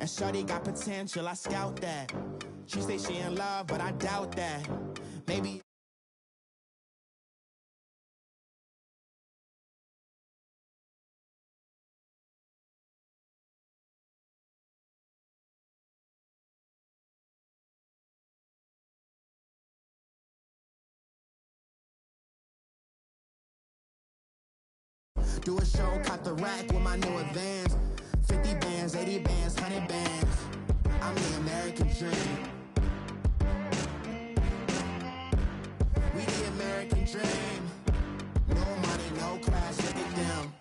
And shorty got potential, I scout that. She say she in love, but I doubt that. Maybe do a show, cut the rack with my new advance. 50 bands, 80 bands, 100 bands. I'm the American dream. We the American dream. No money, no class, look at them.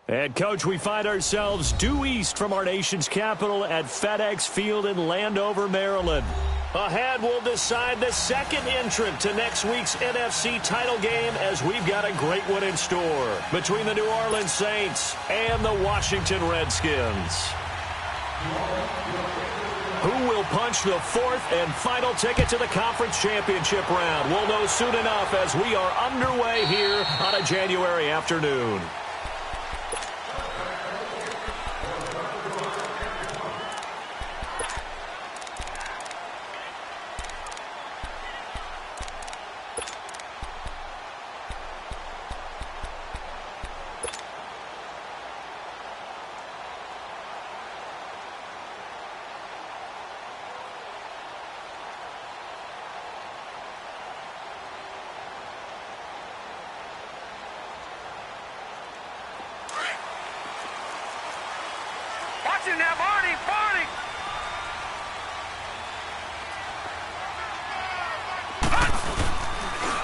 And, Coach, we find ourselves due east from our nation's capital at FedEx Field in Landover, Maryland. Ahead, we'll decide the second entrant to next week's NFC title game as we've got a great one in store between the New Orleans Saints and the Washington Redskins. Who will punch the fourth and final ticket to the conference championship round? We'll know soon enough as we are underway here on a January afternoon. Now, Barney!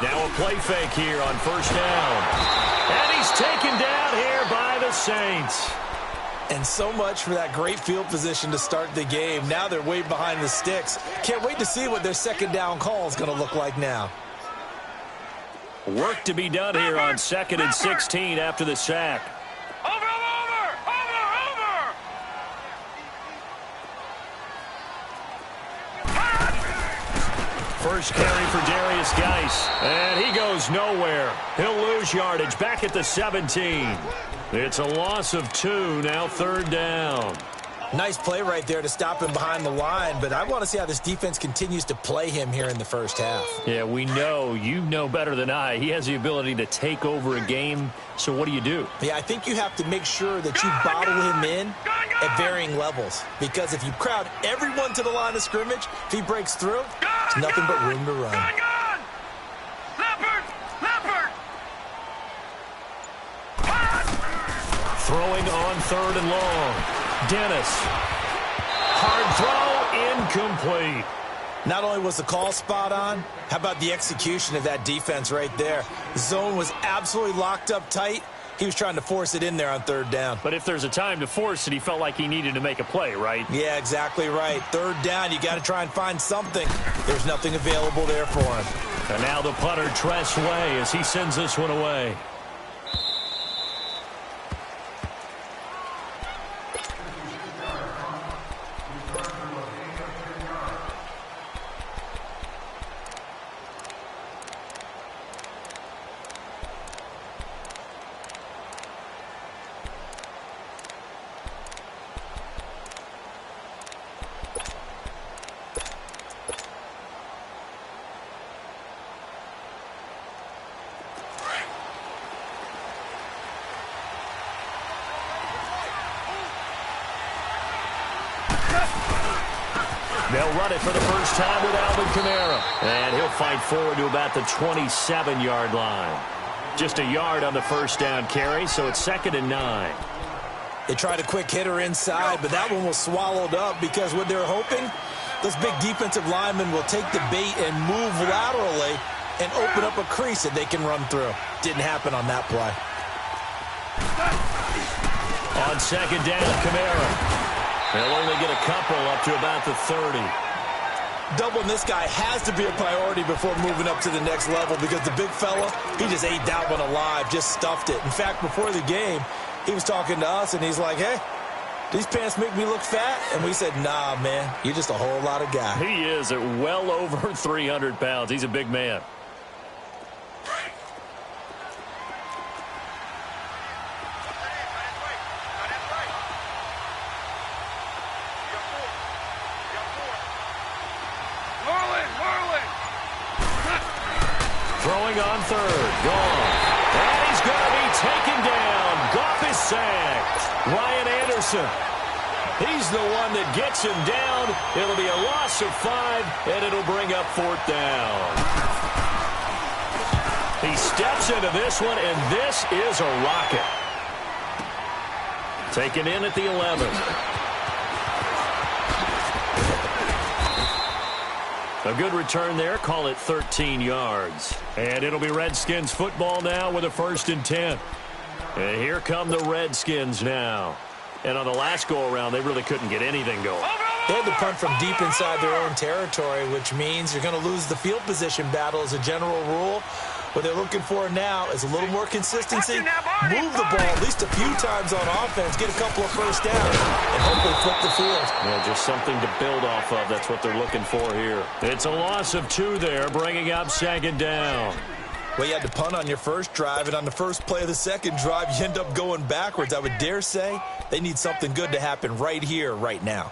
Now a play fake here on first down. And he's taken down here by the Saints. And so much for that great field position to start the game. Now they're way behind the sticks. Can't wait to see what their second down call is going to look like now. Work to be done here on 2nd and 16 after the sack. First carry for Darius Geis, and he goes nowhere. He'll lose yardage back at the 17. It's a loss of 2, now 3rd down. Nice play right there to stop him behind the line, but I want to see how this defense continues to play him here in the first half. Yeah, we know. You know better than I. He has the ability to take over a game, so what do you do? Yeah, I think you have to make sure that you bottle him in at varying levels, because if you crowd everyone to the line of scrimmage, if he breaks through, there's nothing but room to run. Throwing on 3rd and long. Dennis. Hard throw, incomplete. Not only was the call spot on, how about the execution of that defense right there? The zone was absolutely locked up tight. He was trying to force it in there on 3rd down. But if there's a time to force it, he felt like he needed to make a play, right? Yeah, exactly right. 3rd down, you got to try and find something. There's nothing available there for him. And now the punter, Tress Way, as he sends this one away. They'll run it for the first time with Alvin Kamara. And he'll fight forward to about the 27-yard line. Just a yard on the first down carry, so it's 2nd and 9. They tried a quick hitter inside, but that one was swallowed up because what they're hoping, those big defensive linemen will take the bait and move laterally and open up a crease that they can run through. Didn't happen on that play. On 2nd down, Kamara. They'll only get a couple up to about the 30. Doubling this guy has to be a priority before moving up to the next level because the big fella, he just ate that one alive, just stuffed it. In fact, before the game, he was talking to us, and he's like, hey, these pants make me look fat? And we said, nah, man, you're just a whole lot of guy. He is at well over 300 pounds. He's a big man. Throwing on third. Goff. And he's going to be taken down. Goff is sacked. Ryan Anderson. He's the one that gets him down. It'll be a loss of 5, and it'll bring up 4th down. He steps into this one, and this is a rocket. Taken in at the 11. A good return there. Call it 13 yards. And it'll be Redskins football now with a 1st and 10. And here come the Redskins now. And on the last go-around, they really couldn't get anything going. They had to punt from deep inside their own territory, which means you're going to lose the field position battle as a general rule. What they're looking for now is a little more consistency, move the ball at least a few times on offense, get a couple of first downs, and hopefully flip the field. Yeah, just something to build off of. That's what they're looking for here. It's a loss of 2 there, bringing up 2nd down. Well, you had to punt on your first drive, and on the first play of the second drive, you end up going backwards. I would dare say they need something good to happen right here, right now.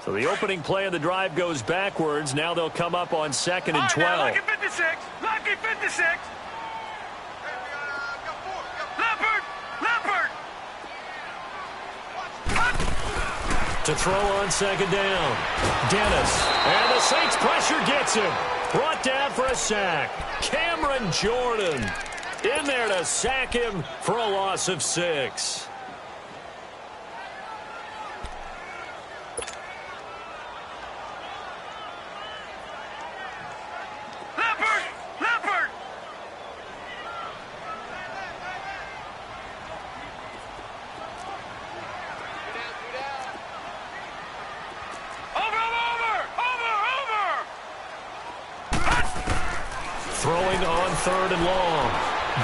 So the opening play of the drive goes backwards. Now they'll come up on 2nd and 12. Lucky 56. Lucky 56. Leopard. To throw on 2nd down. Dennis. And the Saints pressure gets him. Brought down for a sack. Cameron Jordan in there to sack him for a loss of 6. Throwing on 3rd and long.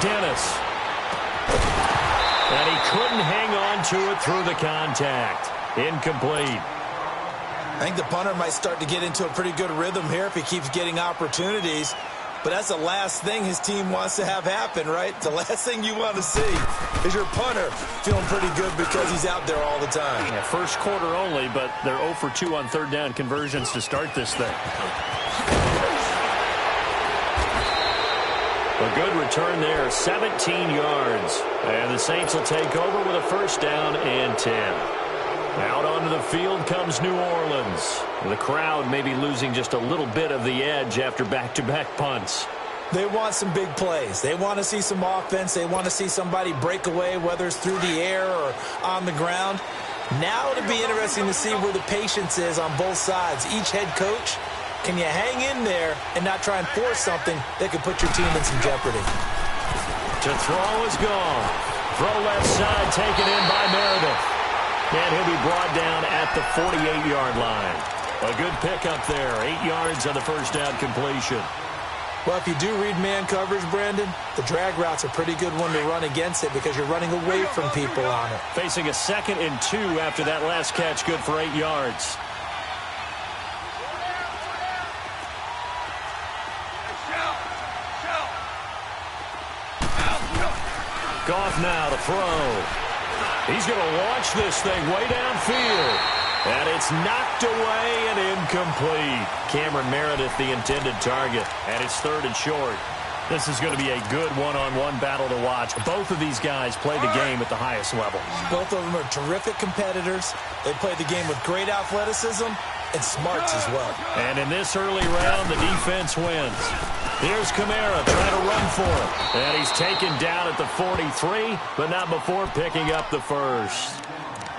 Dennis. And he couldn't hang on to it through the contact. Incomplete. I think the punter might start to get into a pretty good rhythm here if he keeps getting opportunities. But that's the last thing his team wants to have happen, right? The last thing you want to see is your punter feeling pretty good because he's out there all the time. Yeah, first quarter only, but they're 0 for 2 on 3rd down conversions to start this thing. A good return there, 17 yards. And the Saints will take over with a 1st down and 10. Out onto the field comes New Orleans. The crowd may be losing just a little bit of the edge after back-to-back punts. They want some big plays. They want to see some offense. They want to see somebody break away, whether it's through the air or on the ground. Now it'll be interesting to see where the patience is on both sides. Each head coach, can you hang in there and not try and force something that could put your team in some jeopardy? To throw is gone. Throw left side taken in by Meredith. And he'll be brought down at the 48-yard line. A good pickup there. 8 yards on the 1st down completion. Well, if you do read man coverage, Brandon, the drag route's a pretty good one to run against it because you're running away from people on it. Facing a 2nd and 2 after that last catch, good for 8 yards. Goff now to throw. He's going to launch this thing way downfield. And it's knocked away and incomplete. Cameron Meredith, the intended target. And it's 3rd and short. This is going to be a good one-on-one battle to watch. Both of these guys play the game at the highest level. Both of them are terrific competitors. They play the game with great athleticism and smarts as well. And in this early round, the defense wins. Here's Kamara trying to run for it. And he's taken down at the 43, but not before picking up the 1st.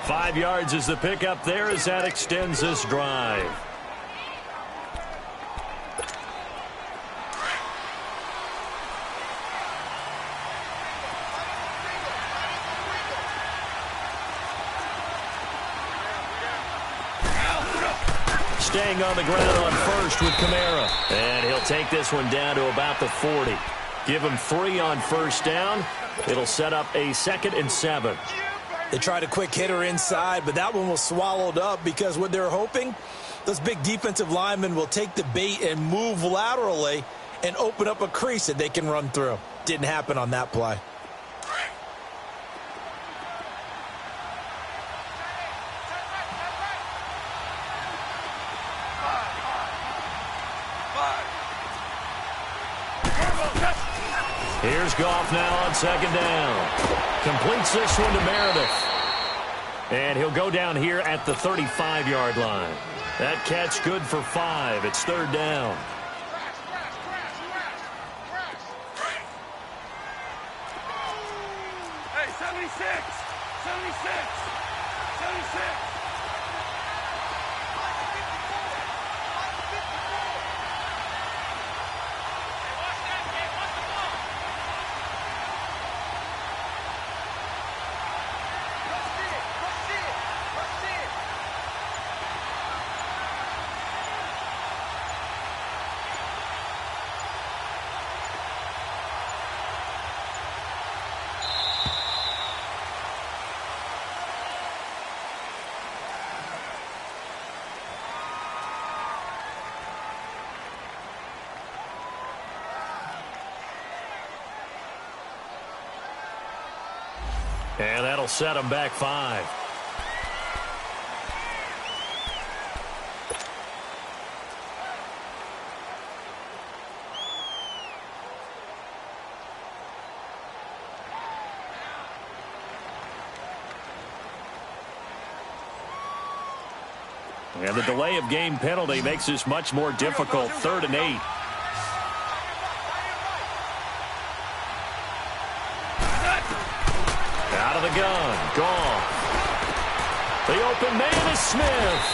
5 yards is the pickup there as that extends this drive. Staying on the ground on 1st with Kamara. And he'll take this one down to about the 40. Give him 3 on 1st down. It'll set up a 2nd and 7. They tried a quick hitter inside, but that one was swallowed up because what they're hoping, those big defensive linemen will take the bait and move laterally and open up a crease that they can run through. Didn't happen on that play. Here's Goff now on second down. Completes this one to Meredith. And he'll go down here at the 35-yard line. That catch good for 5. It's third down. Hey, 76! 76! 76! And that'll set him back 5. And the delay of game penalty makes this much more difficult. 3rd and 8. Out of the gun, Goff. The open man is Smith.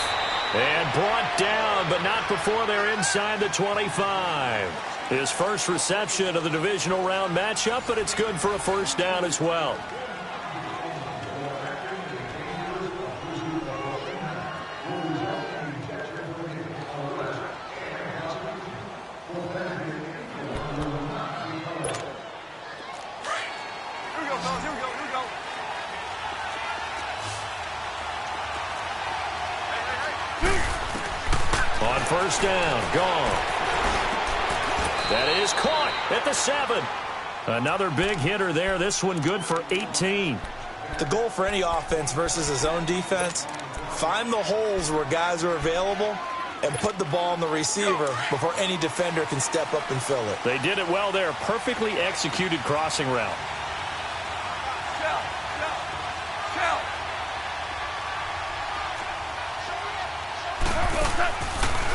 And brought down, but not before they're inside the 25. His first reception of the divisional round matchup, but it's good for a first down as well. On first down, gone. That is caught at the 7. Another big hitter there. This one good for 18. The goal for any offense versus a zone defense, find the holes where guys are available and put the ball on the receiver before any defender can step up and fill it. They did it well there. Perfectly executed crossing route.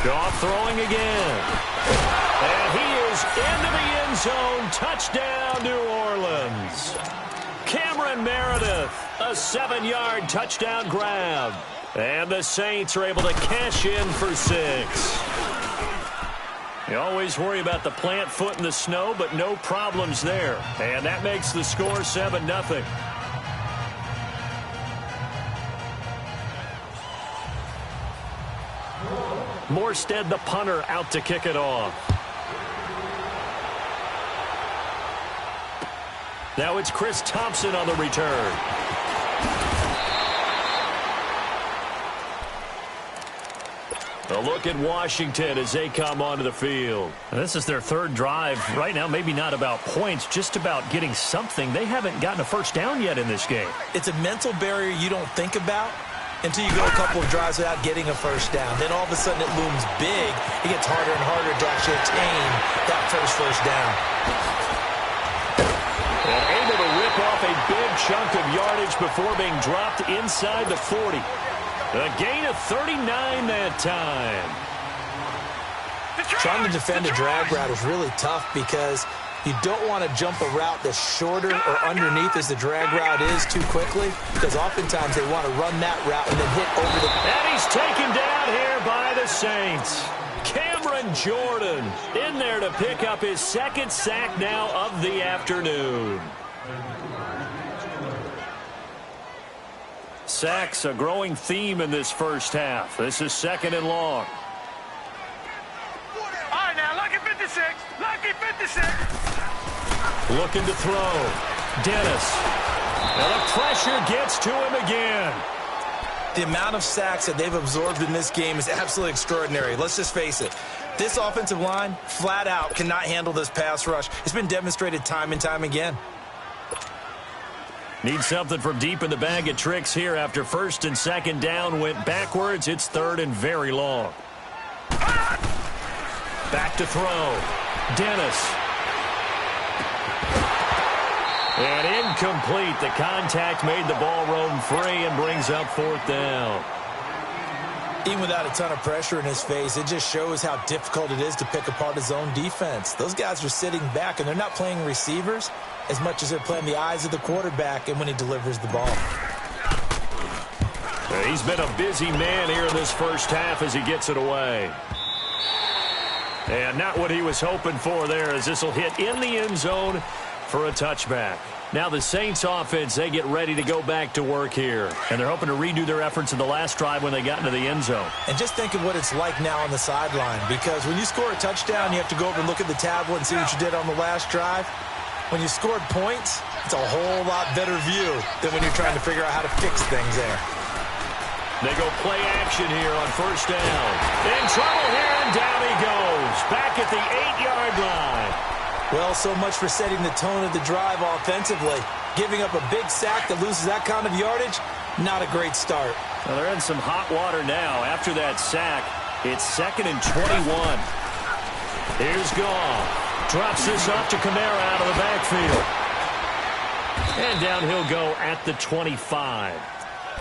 Goff throwing again. And he is into the end zone. Touchdown, New Orleans. Cameron Meredith, a 7-yard touchdown grab. And the Saints are able to cash in for 6. You always worry about the plant foot in the snow, but no problems there. And that makes the score 7-0. Morstead, the punter, out to kick it off. Now it's Chris Thompson on the return. A look at Washington as they come onto the field. This is their 3rd drive. Right now, maybe not about points, just about getting something. They haven't gotten a first down yet in this game. It's a mental barrier you don't think about until you go a couple of drives without getting a first down. Then all of a sudden it looms big. It gets harder and harder to actually attain that first down. And able to rip off a big chunk of yardage before being dropped inside the 40. A gain of 39 that time. Trying to defend a drag route is really tough because you don't want to jump a route that's shorter or underneath as the drag route is too quickly, because oftentimes they want to run that route and then hit over the... And he's taken down here by the Saints. Cameron Jordan in there to pick up his 2nd sack now of the afternoon. Sacks, a growing theme in this first half. This is 2nd and long. All right, now, lucky 56. Lucky 56. Looking to throw. Dennis. And the pressure gets to him again. The amount of sacks that they've absorbed in this game is absolutely extraordinary. Let's just face it. This offensive line, flat out, cannot handle this pass rush. It's been demonstrated time and time again. Need something from deep in the bag of tricks here after 1st and 2nd down went backwards. It's 3rd and very long. Back to throw. Dennis. And incomplete. The contact made the ball roam free and brings up 4th down. Even without a ton of pressure in his face, it just shows how difficult it is to pick apart his own defense. Those guys are sitting back, and they're not playing receivers as much as they're playing the eyes of the quarterback and when he delivers the ball. He's been a busy man here in this first half as he gets it away. And not what he was hoping for there, as this will hit in the end zone for a touchback. Now the Saints offense, they get ready to go back to work here. And they're hoping to redo their efforts in the last drive when they got into the end zone. And just think of what it's like now on the sideline, because when you score a touchdown, you have to go over and look at the tablet and see what you did on the last drive. When you scored points, it's a whole lot better view than when you're trying to figure out how to fix things there. They go play action here on 1st down. In trouble here, and down he goes. Back at the 8-yard line. Well, so much for setting the tone of the drive offensively. Giving up a big sack that loses that kind of yardage, not a great start. Well, they're in some hot water now. After that sack, it's 2nd and 21. Here's Goff. Drops this off to Kamara out of the backfield. And down he'll go at the 25.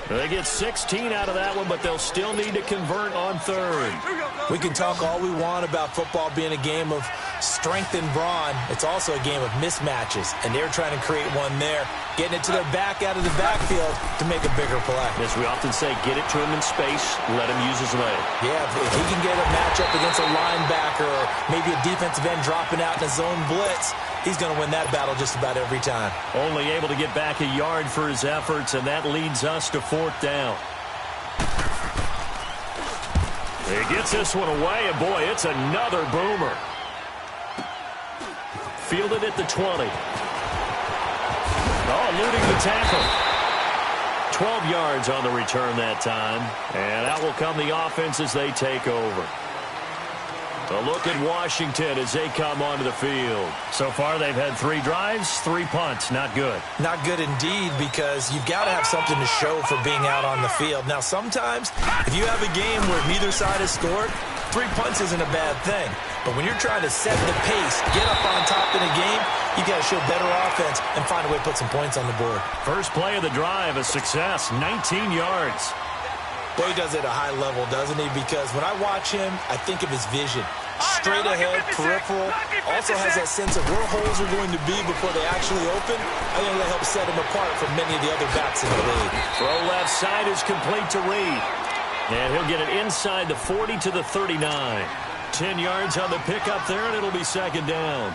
They get 16 out of that one, but they'll still need to convert on 3rd. We can talk all we want about football being a game of strength and brawn. It's also a game of mismatches, and they're trying to create one there, getting it to their back out of the backfield to make a bigger play. As we often say, get it to him in space, let him use his leg. Yeah, if he can get a matchup against a linebacker or maybe a defensive end dropping out in a zone blitz, he's going to win that battle just about every time. Only able to get back a yard for his efforts, and that leads us to 4th down. He gets this one away, and boy, it's another boomer. Fielded at the 20. Oh, eluding the tackle. 12 yards on the return that time, and out will come the offense as they take over. A look at Washington as they come onto the field. So far, they've had 3 drives, 3 punts. Not good. Not good indeed, because you've got to have something to show for being out on the field. Now, sometimes, if you have a game where neither side has scored, 3 punts isn't a bad thing. But when you're trying to set the pace, get up on top in a game, you got to show better offense and find a way to put some points on the board. First play of the drive, a success, 19 yards. Boy, he does it at a high level, doesn't he? Because when I watch him, I think of his vision. Straight ahead, peripheral. Also has that sense of where holes are going to be before they actually open. I think that helps set him apart from many of the other backs in the league. Throw left side is complete to Reed. And he'll get it inside the 40 to the 39. 10 yards on the pickup there, and it'll be 2nd down.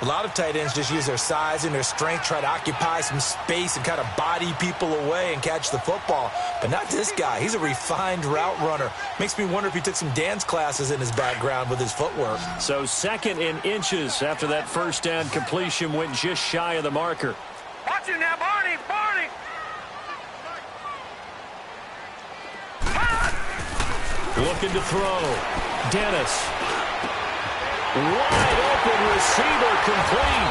A lot of tight ends just use their size and their strength, try to occupy some space and kind of body people away and catch the football. But not this guy. He's a refined route runner. Makes me wonder if he took some dance classes in his background with his footwork. So 2nd and inches after that 1st down completion went just shy of the marker. Watch it now, Barney! Barney! Looking to throw. Dennis. Wide open receiver complete.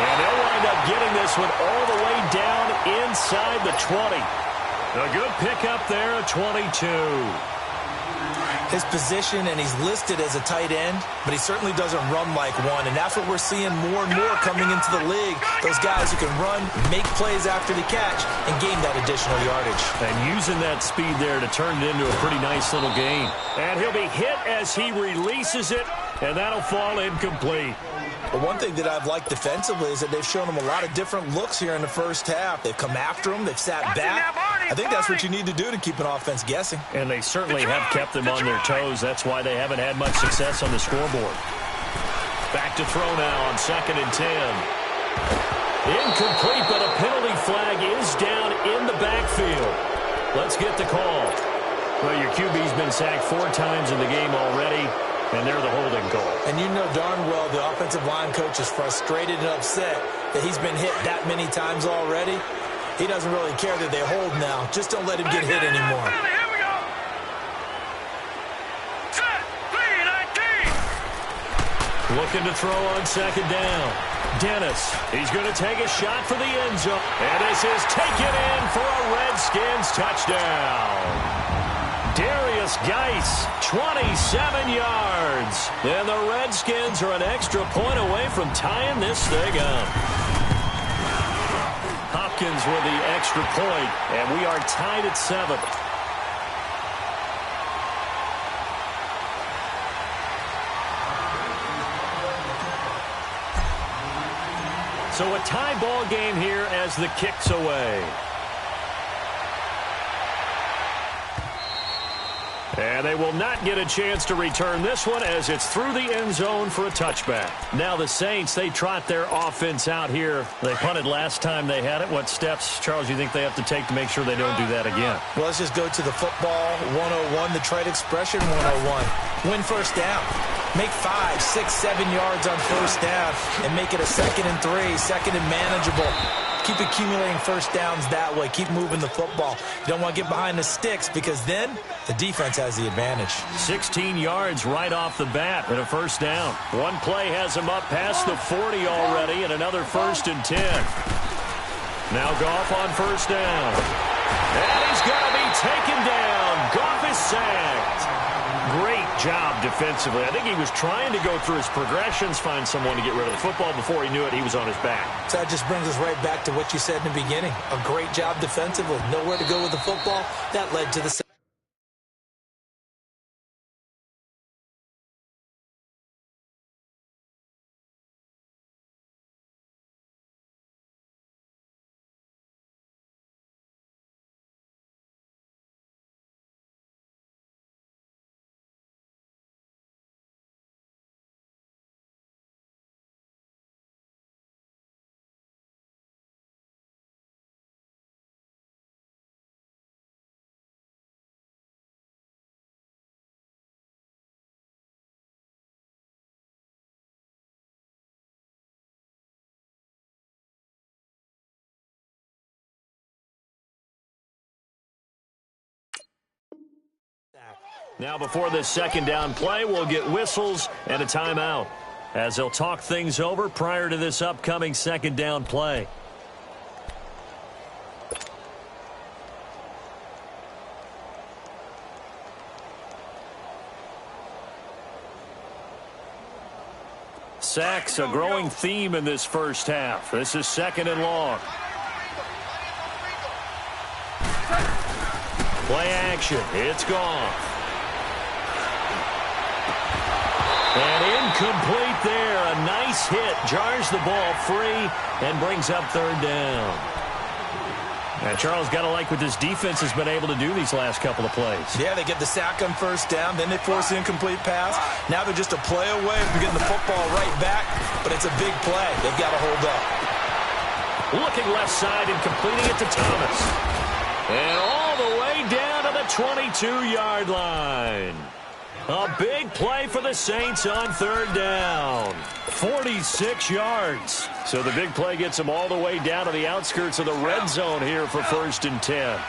And they'll wind up getting this one all the way down inside the 20. A good pickup there at 22. His position, and he's listed as a tight end, but he certainly doesn't run like one, and that's what we're seeing more and more coming into the league. Those guys who can run, make plays after the catch, and gain that additional yardage. And using that speed there to turn it into a pretty nice little gain. And he'll be hit as he releases it, and that'll fall incomplete. But one thing that I've liked defensively is that they've shown him a lot of different looks here in the first half. They've come after him. They've sat back. I think that's what you need to do to keep an offense guessing. And they certainly have kept them on their toes. That's why they haven't had much success on the scoreboard. Back to throw now on 2nd and 10. Incomplete, but a penalty flag is down in the backfield. Let's get the call. Well, your QB's been sacked 4 times in the game already. And they're the holding call. And you know darn well the offensive line coach is frustrated and upset that he's been hit that many times already. He doesn't really care that they hold now. Just don't let him get hit anymore. Here we go. Set, 3-19. Looking to throw on 2nd down. Dennis, he's going to take a shot for the end zone. And this is taken in for a Redskins touchdown. Darius Geis, 27 yards. And the Redskins are an extra point away from tying this thing up. Hopkins with the extra point, and we are tied at 7. So a tie ball game here as the kick's away. And they will not get a chance to return this one as it's through the end zone for a touchback. Now the Saints, they trot their offense out here. They punted last time they had it. What steps, Charles, you think they have to take to make sure they don't do that again? Well, let's just go to the football 101, the trade expression 101. Win first down. Make 5, 6, 7 yards on first down and make it a 2nd and 3, 2nd and manageable. Keep accumulating first downs that way. Keep moving the football. You don't want to get behind the sticks because then the defense has the advantage. 16 yards right off the bat and a first down. One play has him up past the 40 already and another 1st and 10. Now Goff on first down. And he's going to be taken down. Goff is sacked. Great job defensively. I think he was trying to go through his progressions, find someone to get rid of the football. Before he knew it, he was on his back. So that just brings us right back to what you said in the beginning. A great job defensively. Nowhere to go with the football. That led to the... Now before this second down play, we'll get whistles and a timeout as they'll talk things over prior to this upcoming second down play. Sacks, a growing theme in this first half. This is 2nd and long. Play action. It's gone. And incomplete there. A nice hit. Jars the ball free and brings up 3rd down. And Charles, got to like what this defense has been able to do these last couple of plays. Yeah, they get the sack on first down. Then they force the incomplete pass. Now they're just a play away from getting the football right back. But it's a big play. They've got to hold up. Looking left side and completing it to Thomas. And all the way down to the 22-yard line. A big play for the Saints on 3rd down. 46 yards. So the big play gets them all the way down to the outskirts of the red zone here for 1st and 10.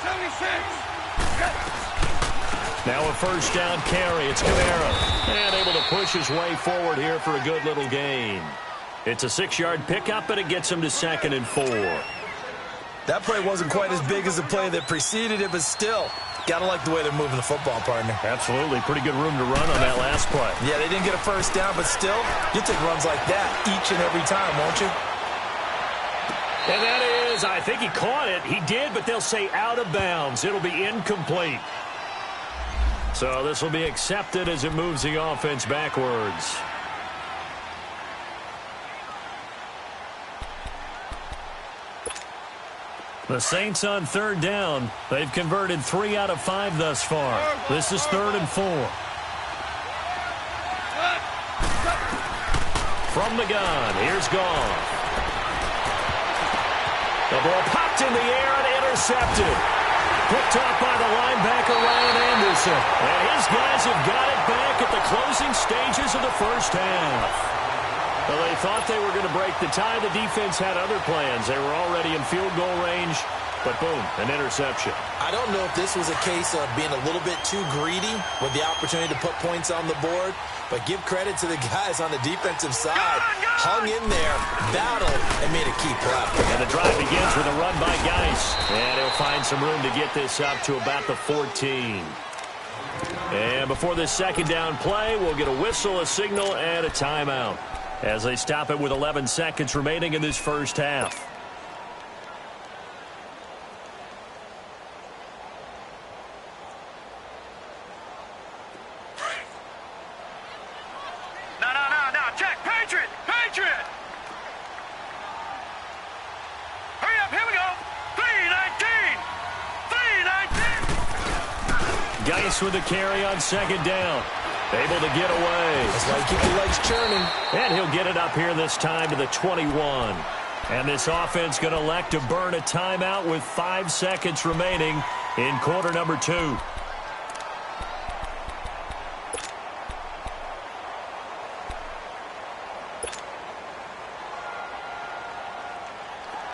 76. Now a first down carry. It's Kamara. And able to push his way forward here for a good little gain. It's a 6-yard pickup, and it gets him to 2nd and 4. That play wasn't quite as big as the play that preceded it, but still, got to like the way they're moving the football, partner. Absolutely. Pretty good room to run on that last play. Yeah, they didn't get a first down, but still, you take runs like that each and every time, won't you? And that is, I think he caught it. He did, but they'll say out of bounds. It'll be incomplete. So this will be accepted as it moves the offense backwards. The Saints on 3rd down. They've converted 3 out of 5 thus far. This is 3rd and 4. From the gun, here's Goff. The ball popped in the air and intercepted. Picked off by the linebacker, Ryan Anderson. And his guys have got it back at the closing stages of the first half. Well, they thought they were going to break the tie. The defense had other plans. They were already in field goal range, but boom, an interception. I don't know if this was a case of being a little bit too greedy with the opportunity to put points on the board, but give credit to the guys on the defensive side. Hung in there, battled, and made a key play. And the drive begins with a run by Geis. And he'll find some room to get this up to about the 14. And before this second down play, we'll get a whistle, a signal, and a timeout. as they stop it with 11 seconds remaining in this first half. No. Check. Patriot. Hurry up. Here we go. 3:19. Geis with the carry on second down. Able to get away. That's why you keep your legs churning. And he'll get it up here this time to the 21. And this offense going to elect to burn a timeout with 5 seconds remaining in quarter number 2.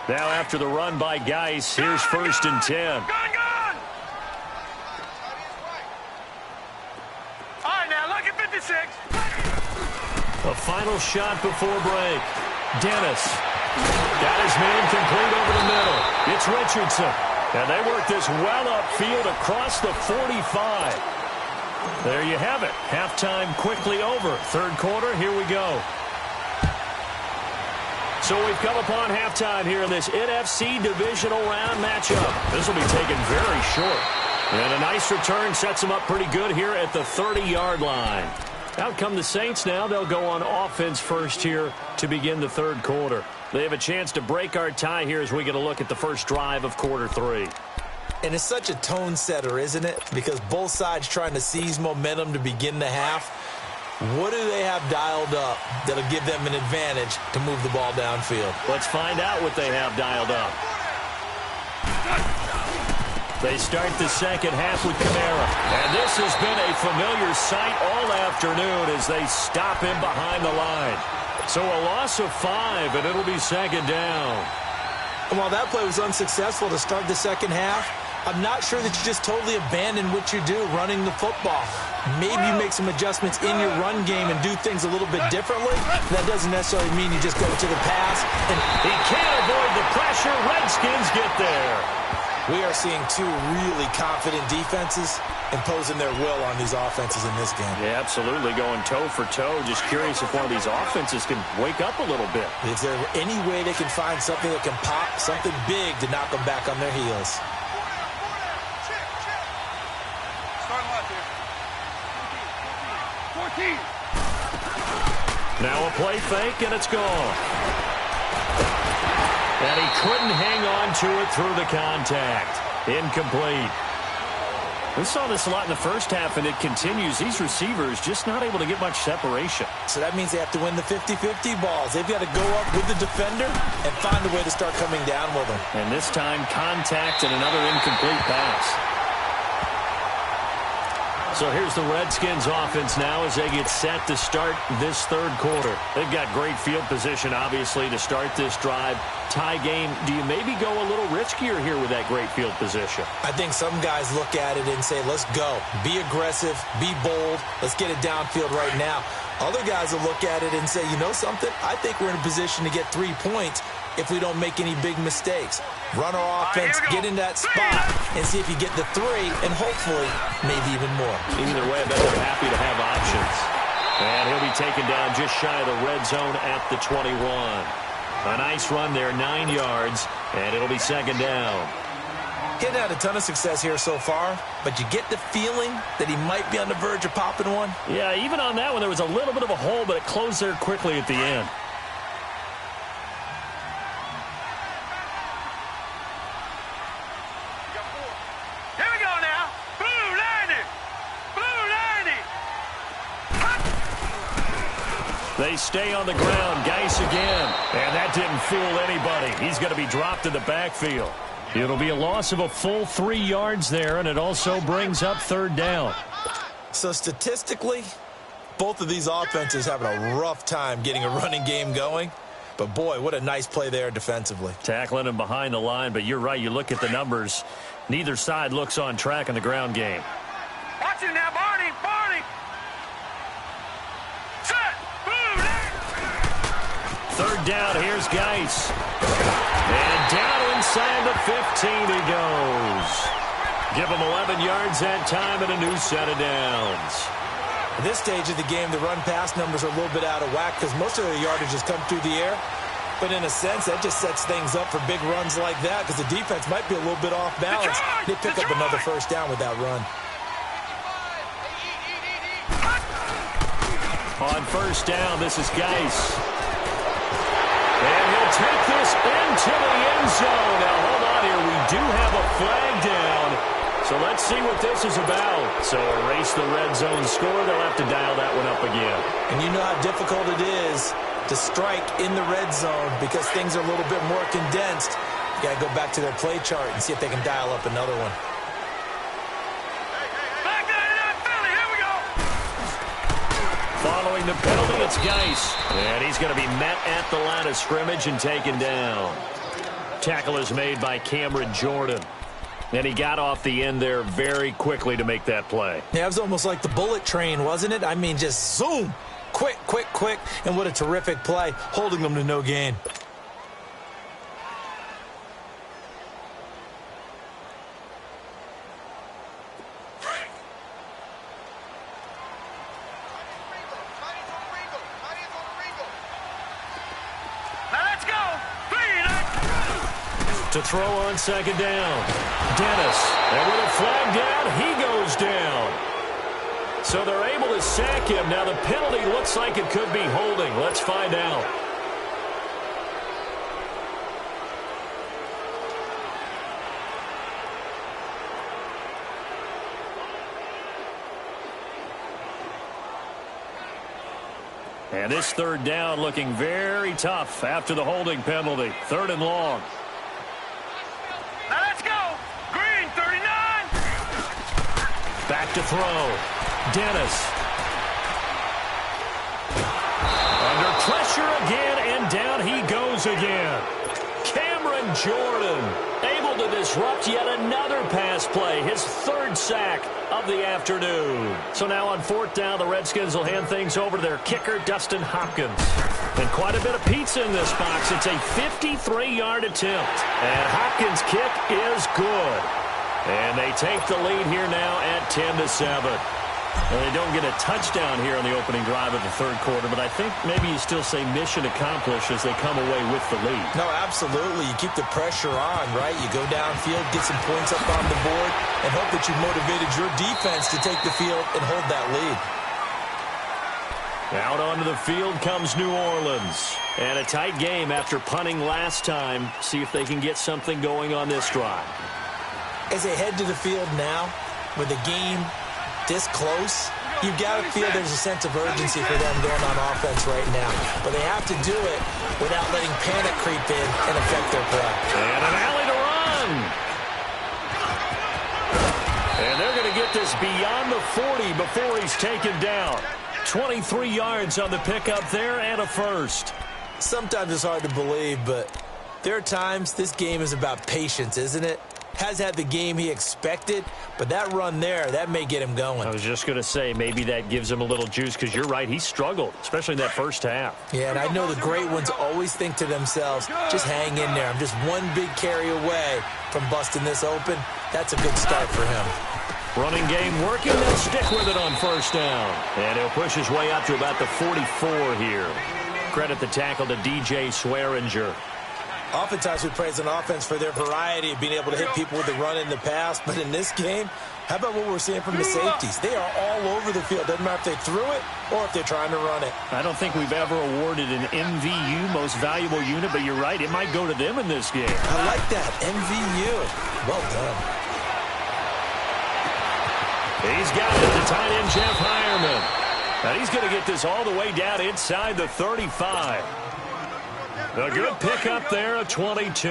Now after the run by Geis, here's 1st and 10. Gone. All right, now look at 56. A final shot before break. Dennis got his man complete over the middle. It's Richardson. And they work this well upfield across the 45. There you have it. Halftime quickly over. Third quarter, here we go. So we've come upon halftime here in this NFC divisional round matchup. This will be taken very short. And a nice return sets them up pretty good here at the 30-yard line. Out come the Saints now. They'll go on offense first here to begin the third quarter. They have a chance to break our tie here as we get a look at the first drive of quarter 3. And it's such a tone setter, isn't it? Because both sides trying to seize momentum to begin the half. What do they have dialed up that'll give them an advantage to move the ball downfield? Let's find out what they have dialed up. They start the second half with Kamara. And this has been a familiar sight all afternoon as they stop him behind the line. So a loss of 5, and it'll be second down. And while that play was unsuccessful to start the second half, I'm not sure that you just totally abandon what you do running the football. Maybe you make some adjustments in your run game and do things a little bit differently. That doesn't necessarily mean you just go to the pass. And he can't avoid the pressure. Redskins get there. We are seeing two really confident defenses imposing their will on these offenses in this game. Yeah, absolutely, going toe for toe. Just curious if one of these offenses can wake up a little bit. Is there any way they can find something that can pop, something big to knock them back on their heels? Now a play fake, and it's gone. And he couldn't hang on to it through the contact. Incomplete. We saw this a lot in the first half, and it continues. These receivers just not able to get much separation. So that means they have to win the 50-50 balls. They've got to go up with the defender and find a way to start coming down with them. And this time, contact and another incomplete pass. So here's the Redskins offense now as they get set to start this third quarter. They've got great field position, obviously, to start this drive. Tie game, do you maybe go a little riskier here with that great field position? I think some guys look at it and say, let's go. Be aggressive. Be bold. Let's get it downfield right now. Other guys will look at it and say, you know something? I think we're in a position to get 3 points if we don't make any big mistakes. Run our offense, get in that spot, and see if you get the 3, and hopefully maybe even more. Either way, I bet they're happy to have options. And he'll be taken down just shy of the red zone at the 21. A nice run there, 9 yards, and it'll be second down. He hadn't had a ton of success here so far, but you get the feeling that he might be on the verge of popping one. Yeah, even on that one, there was a little bit of a hole, but it closed there quickly at the end. They stay on the ground. Geis again. And that didn't fool anybody. He's going to be dropped in the backfield. It'll be a loss of a full 3 yards there, and it also brings up third down. So statistically, both of these offenses having a rough time getting a running game going. But, boy, what a nice play there defensively. Tackling him behind the line, but you're right. You look at the numbers. Neither side looks on track in the ground game. Watch it now, Barney. Third down, here's Geis. And down inside the 15 he goes. Give him 11 yards that time and a new set of downs. At this stage of the game, the run-pass numbers are a little bit out of whack because most of their yardage has come through the air. But in a sense, that just sets things up for big runs like that because the defense might be a little bit off balance. They pick up another first down with that run. On first down, this is Geis. And he'll take this into the end zone. Now, hold on here. We do have a flag down. So let's see what this is about. So erase the red zone score. They'll have to dial that one up again. And you know how difficult it is to strike in the red zone because things are a little bit more condensed. You got to go back to their play chart and see if they can dial up another one. Following the penalty, it's Geis. And he's going to be met at the line of scrimmage and taken down. Tackle is made by Cameron Jordan. And he got off the end there very quickly to make that play. Yeah, it was almost like the bullet train, wasn't it? I mean, just zoom. Quick, quick, quick. And what a terrific play, holding them to no gain. To throw on second down. Dennis. And with a flag down, he goes down. So they're able to sack him. Now the penalty looks like it could be holding. Let's find out. And this third down looking very tough after the holding penalty. 3rd and long. Now let's go. Green, 39. Back to throw. Dennis. Under pressure again, and down he goes again. Cameron Jordan able to disrupt yet another pass play. His 3rd sack of the afternoon. So now on 4th down, the Redskins will hand things over to their kicker, Dustin Hopkins. And quite a bit of pizza in this box. It's a 53-yard attempt. And Hopkins' kick is good. And they take the lead here now at 10-7. Well, they don't get a touchdown here on the opening drive of the 3rd quarter, but I think maybe you still say mission accomplished as they come away with the lead. No, absolutely. You keep the pressure on, right? You go downfield, get some points up on the board, and hope that you motivated your defense to take the field and hold that lead. Out onto the field comes New Orleans. And a tight game after punting last time. See if they can get something going on this drive. As they head to the field now, with the game this close, you've got to feel there's a sense of urgency for them going on offense right now. But they have to do it without letting panic creep in and affect their play. And an alley to run. And they're going to get this beyond the 40 before he's taken down. 23 yards on the pickup there and a first. Sometimes it's hard to believe, but there are times this game is about patience, isn't it? Has had the game he expected, but that run there, that may get him going. I was just going to say, maybe that gives him a little juice, because you're right, he struggled, especially in that first half. Yeah, and I know the great ones always think to themselves, just hang in there. I'm just one big carry away from busting this open. That's a good start for him. Running game working, they'll stick with it on first down. And he'll push his way up to about the 44 here. Credit the tackle to DJ Swearinger. Oftentimes we praise an offense for their variety of being able to hit people with the run in the past, but in this game, how about what we're seeing from the safeties? They are all over the field. Doesn't matter if they threw it or if they're trying to run it. I don't think we've ever awarded an MVU, most valuable unit, but you're right, it might go to them in this game. I like that, MVU. Well done. He's got it, the tight end Jeff Hireman. And he's going to get this all the way down inside the 35. A good pickup there at 22.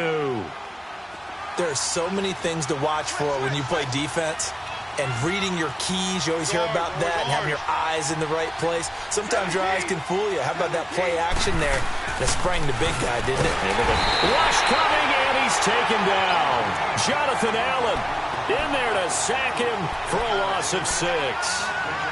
There are so many things to watch for when you play defense. And reading your keys, you always hear about that, and having your eyes in the right place. Sometimes your eyes can fool you. How about that play action there? That sprang the big guy, didn't it? Rush coming, and he's taken down. Jonathan Allen in there to sack him for a loss of 6.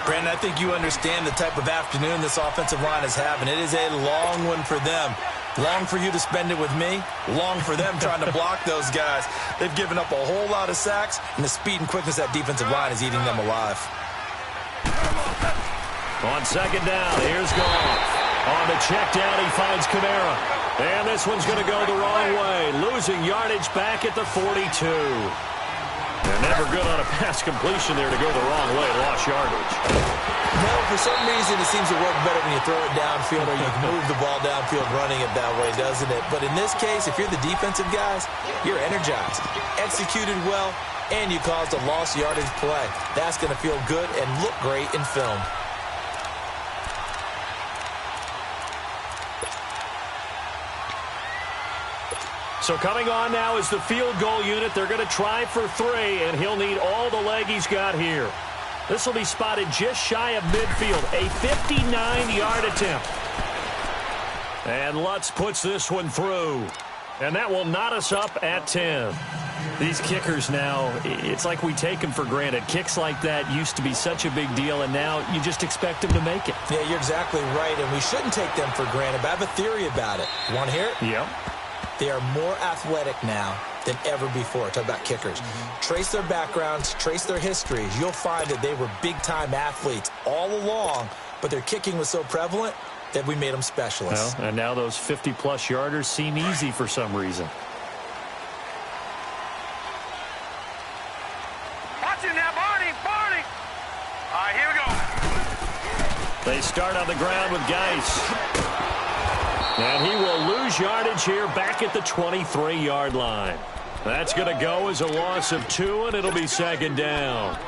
Brandon, I think you understand the type of afternoon this offensive line is having. It is a long one for them. Long for you to spend it with me. Long for them trying to block those guys. They've given up a whole lot of sacks, and the speed and quickness of that defensive line is eating them alive. On second down, here's Goff. On the check down, he finds Kamara. And this one's going to go the wrong way. Losing yardage back at the 42. They're never good on a pass completion there to go the wrong way. Lost yardage. No, for some reason it seems to work better when you throw it downfield or you can move the ball downfield running it that way, doesn't it? But in this case, if you're the defensive guys, you're energized, executed well, and you caused a lost yardage play. That's going to feel good and look great in film. So coming on now is the field goal unit. They're going to try for 3, and he'll need all the leg he's got here. This will be spotted just shy of midfield, a 59-yard attempt. And Lutz puts this one through. And that will knot us up at 10. These kickers now, it's like we take them for granted. Kicks like that used to be such a big deal, and now you just expect them to make it. Yeah, you're exactly right, and we shouldn't take them for granted. But I have a theory about it. You want to hear it? Yep. They are more athletic now than ever before. Talk about kickers. Trace their backgrounds, trace their histories. You'll find that they were big-time athletes all along, but their kicking was so prevalent that we made them specialists. Well, and now those 50-plus yarders seem easy for some reason. Watch it now, Barney. All right, here we go. They start on the ground with Geis. And he will lose yardage here back at the 23-yard line. That's going to go as a loss of 2, and it'll be second down.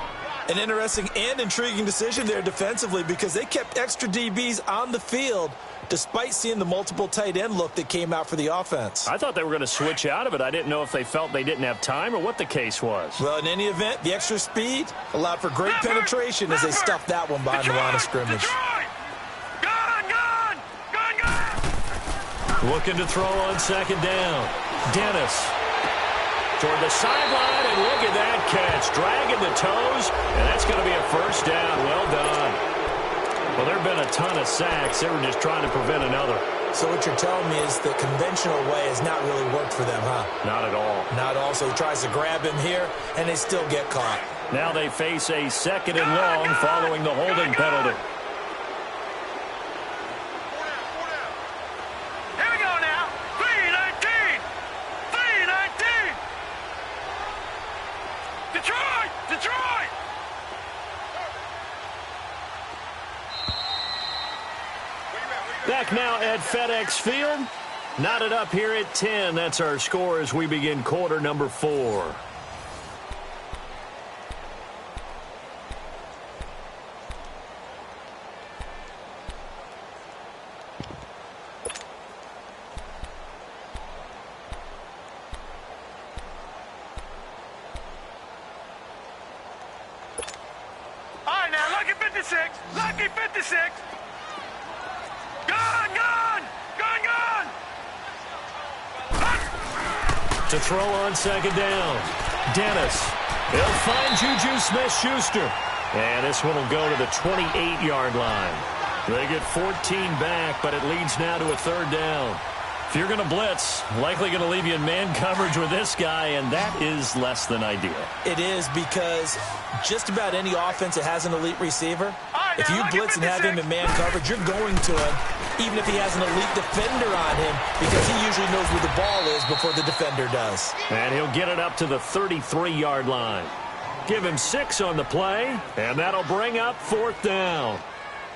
An interesting and intriguing decision there defensively because they kept extra DBs on the field despite seeing the multiple tight end look that came out for the offense. I thought they were going to switch out of it. I didn't know if they felt they didn't have time or what the case was. Well, in any event, the extra speed allowed for great penetration as they stuffed that one behind the line of scrimmage. Looking to throw on second down. Dennis toward the sideline, and look at that catch. Dragging the toes, and that's going to be a first down. Well done. Well, there have been a ton of sacks. They were just trying to prevent another. So what you're telling me is the conventional way has not really worked for them, huh? Not at all. Not all. So he tries to grab him here, and they still get caught. Now they face a second and long following the holding penalty. Back now at FedEx Field. Knotted up here at 10. That's our score as we begin quarter number 4. All right, now, lucky 56. Lucky 56. To throw on second down. Dennis. He'll find Juju Smith-Schuster. And this one will go to the 28-yard line. They get 14 back, but it leads now to a third down. If you're going to blitz, likely going to leave you in man coverage with this guy, and that is less than ideal. It is because just about any offense that has an elite receiver, if you blitz and have him in man coverage, you're going to him, even if he has an elite defender on him, because he usually knows where the ball is before the defender does. And he'll get it up to the 33-yard line. Give him 6 on the play, and that'll bring up fourth down.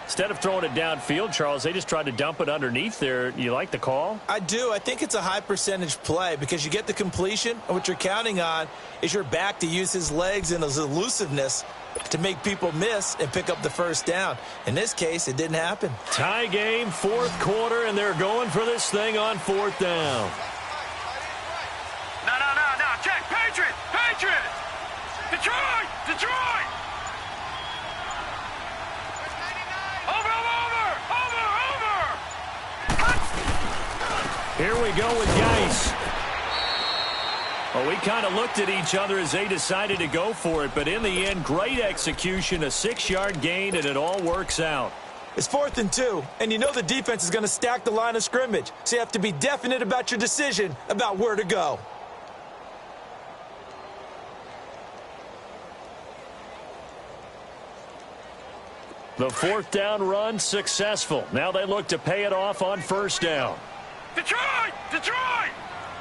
Instead of throwing it downfield, Charles, they just tried to dump it underneath there. You like the call? I do. I think it's a high percentage play because you get the completion, and what you're counting on is your back to use his legs and his elusiveness to make people miss and pick up the first down. In this case, it didn't happen. Tie game, fourth quarter, and they're going for this thing on fourth down. No. Check. Patriot. Detroit. Over. Here we go with Geis. Well, we kind of looked at each other as they decided to go for it, but in the end, great execution, a 6-yard gain, and it all works out. It's 4th and 2, and you know the defense is going to stack the line of scrimmage, so you have to be definite about your decision about where to go. The fourth down run successful. Now they look to pay it off on first down. Detroit! Detroit!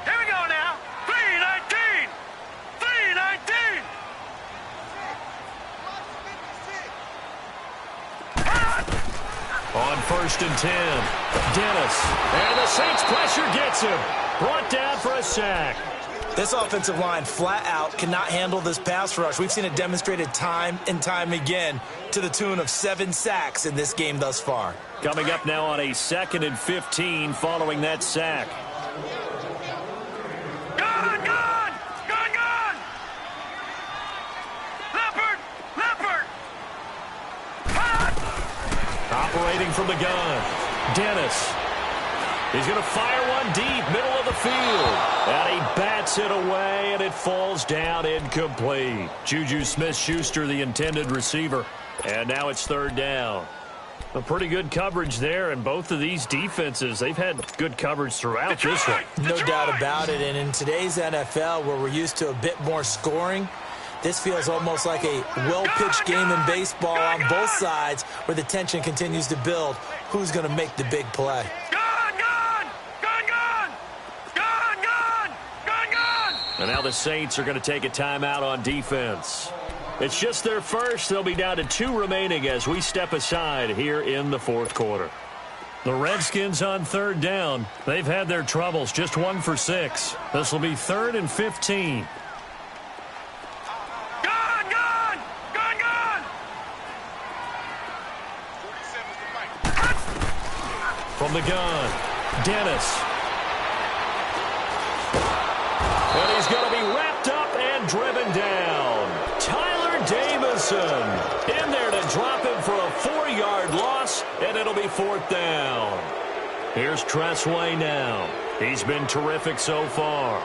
Here we go now. 3-19! 3-19! On first and 10, Dennis. And the Saints pressure gets him. Brought down for a sack. This offensive line flat out cannot handle this pass rush. We've seen it demonstrated time and time again to the tune of 7 sacks in this game thus far. Coming up now on a 2nd and 15 following that sack. Gone! Gone! Gone! Gone! Leopard! Leopard! Operating from the gun, Dennis. He's going to fire one deep, middle of the field. And he bats it away, and it falls down incomplete. Juju Smith-Schuster, the intended receiver. And now it's third down. A pretty good coverage there, and both of these defenses, they've had good coverage throughout this one. No doubt about it, and in today's NFL, where we're used to a bit more scoring, this feels almost like a well-pitched game in baseball on both sides where the tension continues to build. Who's going to make the big play? And now the Saints are going to take a timeout on defense. It's just their first. They'll be down to 2 remaining as we step aside here in the fourth quarter. The Redskins on third down. They've had their troubles, just 1 for 6. This will be 3rd and 15. From the gun, Dennis. And he's going to be wrapped up and driven down. Tyler Davison in there to drop him for a 4-yard loss, and it'll be 4th down. Here's Tressway now. He's been terrific so far.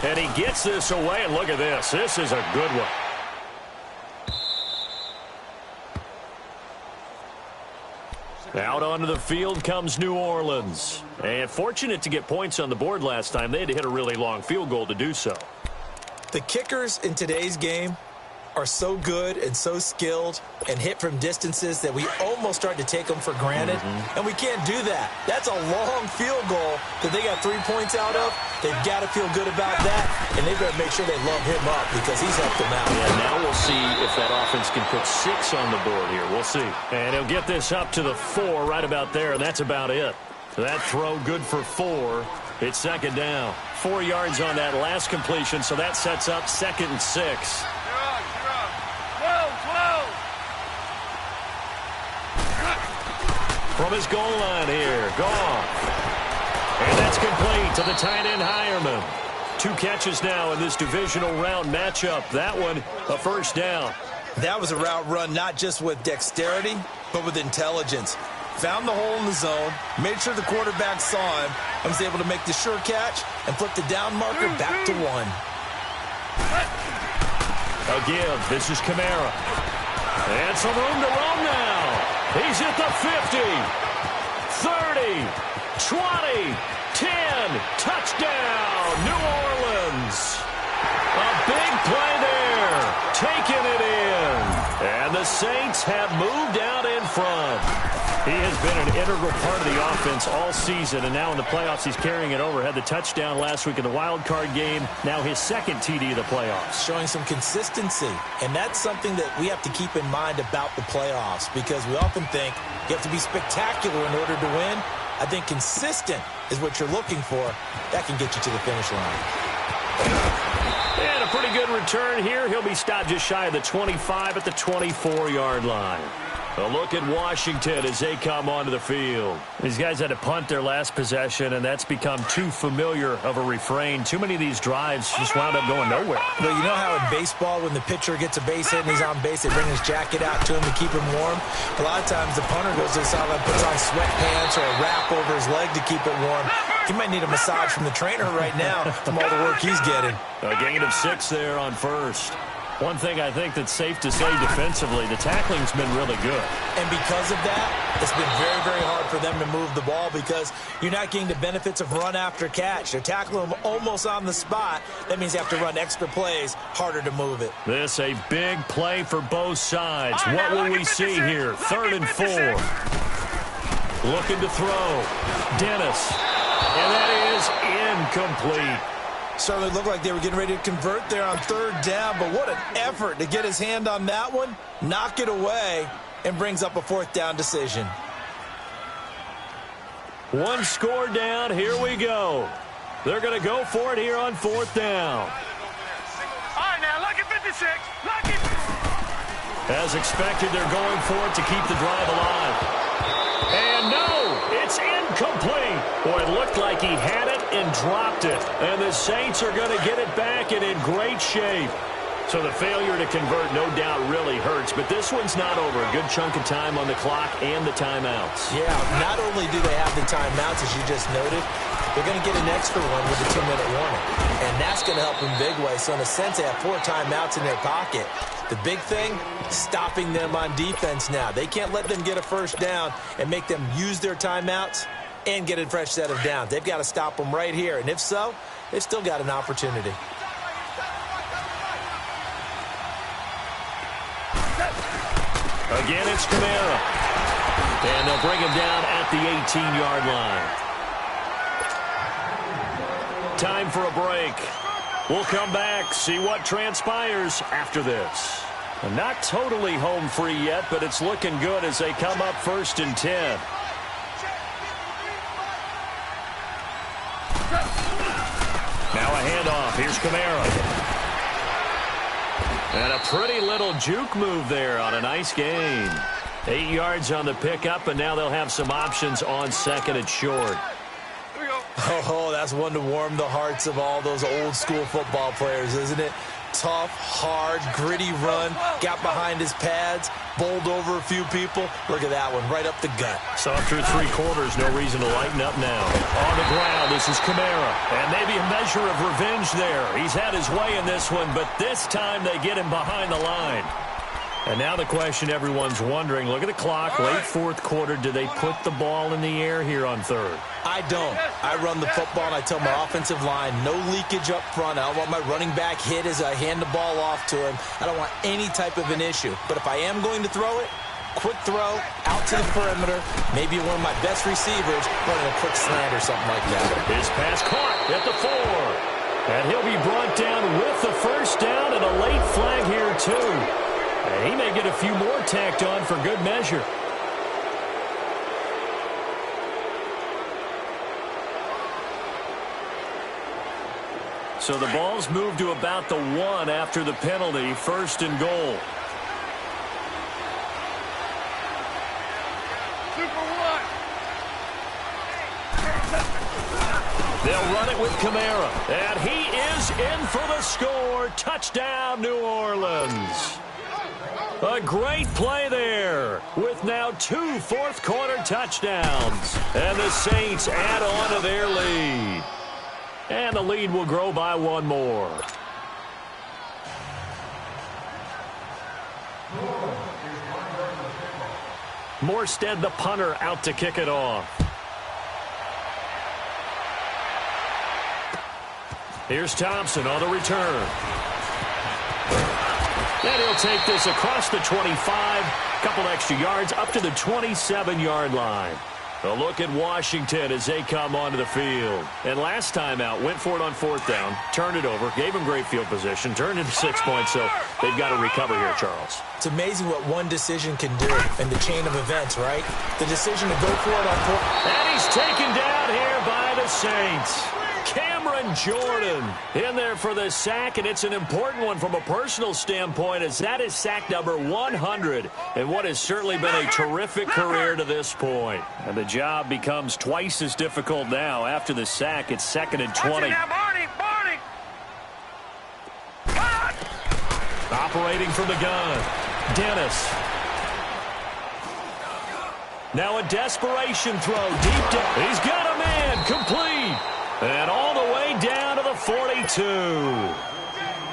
And he gets this away, and look at this. This is a good one. Out onto the field comes New Orleans. And fortunate to get points on the board last time. They had to hit a really long field goal to do so. The kickers in today's game are so good and so skilled and hit from distances that we almost start to take them for granted. And we can't do that. That's a long field goal that they got 3 points out of. They've got to feel good about that, and they've got to make sure they love him up because he's helped them out. Yeah, now we'll see if that offense can put 6 on the board here. We'll see. And he'll get this up to the 4 right about there, and that's about it. That throw good for 4. It's 2nd down. 4 yards on that last completion, so that sets up 2nd and 6. From his goal line here, Goff. And that's complete to the tight end Hireman. 2 catches now in this divisional round matchup. That one, a first down. That was a route run not just with dexterity, but with intelligence. Found the hole in the zone, made sure the quarterback saw him, and was able to make the sure catch and flip the down marker back to 1. A give. This is Kamara. And some room to roam now. He's at the 50, 30, 20, 10. Touchdown, New Orleans. A big play there. Taking it in. And the Saints have moved out in front. He has been an integral part of the offense all season, and now in the playoffs he's carrying it over. Had the touchdown last week in the wild card game. Now his 2nd TD of the playoffs. Showing some consistency, and that's something that we have to keep in mind about the playoffs because we often think you have to be spectacular in order to win. I think consistent is what you're looking for. That can get you to the finish line. And a pretty good return here. He'll be stopped just shy of the 25 at the 24-yard line. A look at Washington as they come onto the field. These guys had to punt their last possession, and that's become too familiar of a refrain. Too many of these drives just wound up going nowhere. Well, you know how in baseball, when the pitcher gets a base hit and he's on base, they bring his jacket out to him to keep him warm? A lot of times the punter goes to the sideline, puts on sweatpants or a wrap over his leg to keep it warm. He might need a massage from the trainer right now from all the work he's getting. A gain of 6 there on first. One thing I think that's safe to say defensively, the tackling's been really good. And because of that, it's been very, very hard for them to move the ball because you're not getting the benefits of run after catch. They're tackling them almost on the spot. That means you have to run extra plays, harder to move it. This a big play for both sides. What will we see here? 3rd and 4. Looking to throw. Dennis. And that is incomplete. Certainly looked like they were getting ready to convert there on 3rd down, but what an effort to get his hand on that one, knock it away, and brings up a 4th down decision. One score down, here we go. They're going to go for it here on 4th down. All right, now, look at 56. Look at... As expected, they're going for it to keep the drive alive. And no, it's incomplete. Boy, it looked like he had it and dropped it. And the Saints are going to get it back and in great shape. So the failure to convert, no doubt, really hurts. But this one's not over. A good chunk of time on the clock and the timeouts. Yeah, not only do they have the timeouts, as you just noted, they're going to get an extra one with a 2-minute warning. And that's going to help in big way. So in a sense, they have 4 timeouts in their pocket. The big thing, stopping them on defense now. They can't let them get a 1st down and make them use their timeouts and get a fresh set of downs. They've got to stop them right here. And if so, they've still got an opportunity. Again, it's Kamara. And they'll bring him down at the 18-yard line. Time for a break. We'll come back, see what transpires after this. Not totally home free yet, but it's looking good as they come up 1st and 10. Now a handoff. Here's Kamara. And a pretty little juke move there on a nice gain. 8 yards on the pickup, and now they'll have some options on 2nd and short. Oh, that's one to warm the hearts of all those old school football players, isn't it? Tough, hard, gritty run, got behind his pads, bowled over a few people. Look at that one, right up the gut. So after 3 quarters, no reason to lighten up now. On the ground, this is Kamara. And maybe a measure of revenge there. He's had his way in this one, but this time they get him behind the line. And now the question everyone's wondering, look at the clock, late 4th quarter, do they put the ball in the air here on 3rd? I don't. I run the football, and I tell my offensive line, no leakage up front. I don't want my running back hit as I hand the ball off to him. I don't want any type of an issue. But if I am going to throw it, quick throw, out to the perimeter, maybe one of my best receivers running a quick slant or something like that. His pass caught at the 4. And he'll be brought down with the 1st down and a late flag here, too. And he may get a few more tacked on for good measure. So the ball's moved to about the 1 after the penalty, 1st and goal. They'll run it with Kamara. And he is in for the score. Touchdown, New Orleans. A great play there with now 2 4th-quarter touchdowns. And the Saints add on to their lead. And the lead will grow by 1 more. Morstead, the punter, out to kick it off. Here's Thompson on the return. And he'll take this across the 25, couple extra yards up to the 27-yard line. A look at Washington as they come onto the field. And last time out, went for it on 4th down, turned it over, gave them great field position, turned into 6 points, so they've got to recover here, Charles. It's amazing what one decision can do in the chain of events, right? The decision to go for it on 4th. And he's taken down here by the Saints. Cameron Jordan in there for the sack, and it's an important one from a personal standpoint as that is sack number 100 and what has certainly been a terrific career to this point. And the job becomes twice as difficult now. After the sack, it's 2nd and 20. Operating from the gun, Dennis. Now a desperation throw deep down. He's got a man, complete. And all the way down to the 42.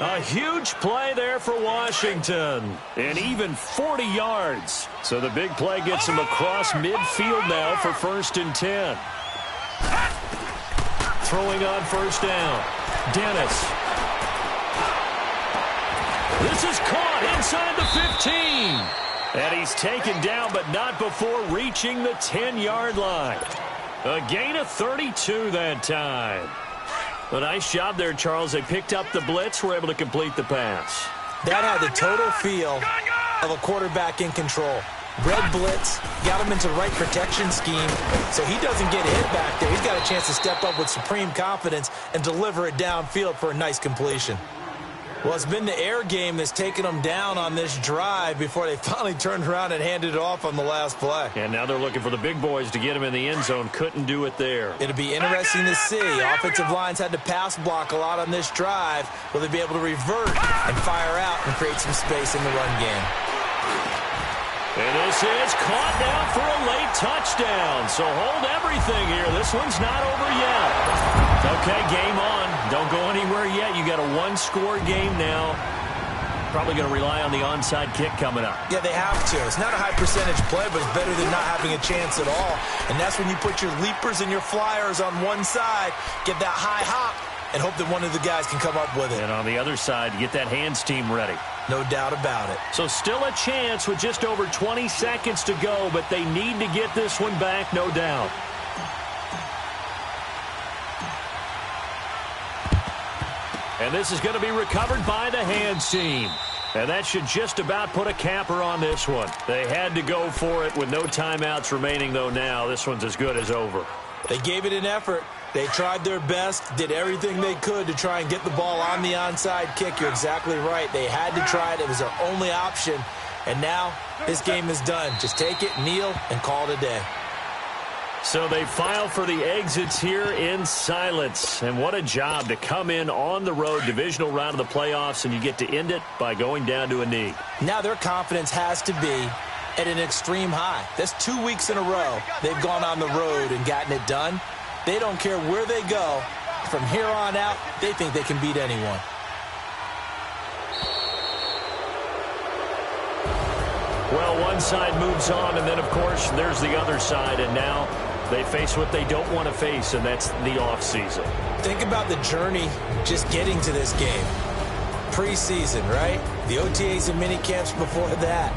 A huge play there for Washington, and even 40 yards. So the big play gets him across midfield now for 1st and 10. Throwing on 1st down. Dennis. This is caught inside the 15. And he's taken down, but not before reaching the 10-yard line. A gain of 32 that time. A nice job there, Charles. They picked up the blitz, were able to complete the pass. That had the total feel of a quarterback in control. Red blitz, got him into the right protection scheme, so he doesn't get hit back there. He's got a chance to step up with supreme confidence and deliver it downfield for a nice completion. Well, it's been the air game that's taken them down on this drive before they finally turned around and handed it off on the last play. And now they're looking for the big boys to get him in the end zone. Couldn't do it there. It'll be interesting to see. Offensive lines had to pass block a lot on this drive. Will they be able to revert and fire out and create some space in the run game? And this is caught down for a late touchdown. So hold everything here. This one's not over yet. Okay, game on. Don't go anywhere yet. You got a one-score game now. Probably going to rely on the onside kick coming up. Yeah, they have to. It's not a high percentage play, but it's better than not having a chance at all. And that's when you put your leapers and your flyers on one side, get that high hop, and hope that one of the guys can come up with it. And on the other side, get that hands team ready. No doubt about it. So still a chance with just over 20 seconds to go, but they need to get this one back, no doubt. And this is going to be recovered by the hands team. And that should just about put a capper on this one. They had to go for it with no timeouts remaining, though, now. This one's as good as over. They gave it an effort. They tried their best, did everything they could to try and get the ball on the onside kick. You're exactly right. They had to try it. It was their only option. And now this game is done. Just take it, kneel, and call it a day. So they file for the exits here in silence. And what a job to come in on the road, divisional round of the playoffs, and you get to end it by going down to a knee. Now their confidence has to be at an extreme high. That's 2 weeks in a row they've gone on the road and gotten it done. They don't care where they go. From here on out, they think they can beat anyone. Well, one side moves on, and then, of course, there's the other side, and now they face what they don't want to face, and that's the offseason. Think about the journey just getting to this game. Preseason, right? The OTAs and mini camps before that.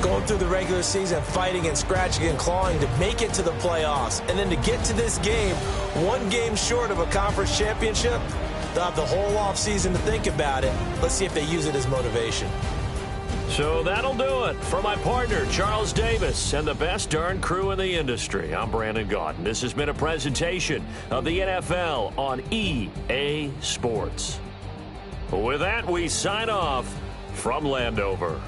Going through the regular season, fighting and scratching and clawing to make it to the playoffs. And then to get to this game, one game short of a conference championship, they'll have the whole offseason to think about it. Let's see if they use it as motivation. So that'll do it. For my partner, Charles Davis, and the best darn crew in the industry, I'm Brandon Gaudin. This has been a presentation of the NFL on EA Sports. With that, we sign off from Landover.